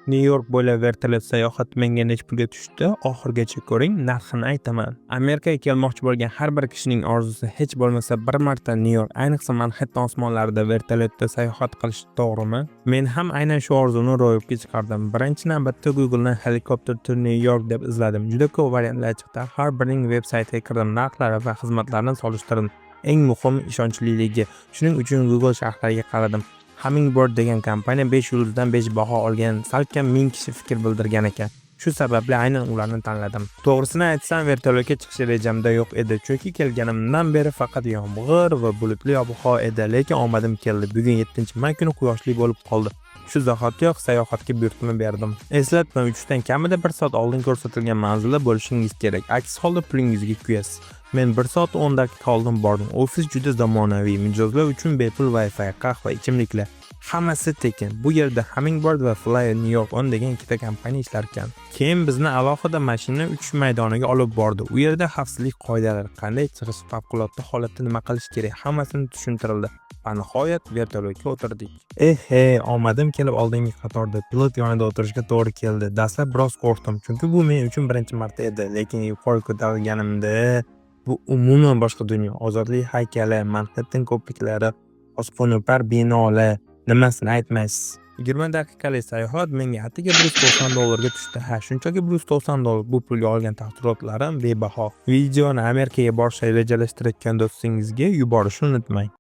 New York bo'ylab vertolyot sayohati menga necha pulga tushdi? Oxirigacha ko'ring, narxini aytaman. Amerikaga kelmoqchi bo'lgan har bir kishining orzusi hech bo'lmasa bir marta New York, ayniqsa Manhattan osmonlarida vertolyotda sayohat qilish, to'g'rimi? Men ham aynan shu orzuni ro'yobga chiqardim. Birinchi navbatda Google'dan Helicopter to New York deb izladim. Juda ko'p variantlar chiqdi. Har birining veb-saytiga kirdim, narxlari va xizmatlarini solishtirdim. Eng muhimi ishonchliligi. Shuning uchun Google sharhlariga qaradim. Hummingbird degan kompaniya 5 yulduzdan 5 baho olgan, salkam 1000 kishi fikr bildirgan ekan. Shu sababli aynan ularni tanladim. To'g'risini aytsam, vertolyotga chiqish rejamda yo'q edi, chunki kelganimdan beri faqat yomg'ir va bulutli ob-havo edi, lekin omadim keldi. Bugun 7-may kuni quyoshli bo'lib qoldi. Shu zahotiyoq sayohatga buyurtma berdim. Eslatma, uchishdan kamida 1 soat oldin ko'rsatilgan manzilda bo'lishingiz kerak. Aks holda pulingizga kuyasiz. Men 1 soat 10 daqiqa oldin bordim. Ofis juda zamonaviy, mijozlar uchun bepul Wi-Fi, qahva, ichimliklar hammasi tekin. Bu yerda Hummingbird va Fly New York On degan ikkita kompaniya ishlar ekan. Keyin bizni alohida mashina uchish maydoniga olib bordi. U yerda xavfsizlik qoidalari, qanday chiqish, favqulodda holatda nima qilish kerak, hammasini tushuntirildi. Va nihoyat vertolyotga o'tirdik. Omadim kelib oldingi qatorda pilot yonida o'tirishga to'g'ri keldi. Dastlab biroz qo'rqdim, chunki bu men uchun birinchi marta edi, lekin yuqori ko'tarilganimda bu umuman boshqa dunyo. Ozodlik haykali, Manhattan ko'priklari, osmono'par binolar, nimasini aytmaysiz. 20 daqiqalik sayohat menga atigi $190 tushdi. Shunchaki $190 bu pulga olgan taassurotlarim bebaho. Videoni Amerikaga borishni rejalashtirayotgan do'stingizga yuborishni unutmang.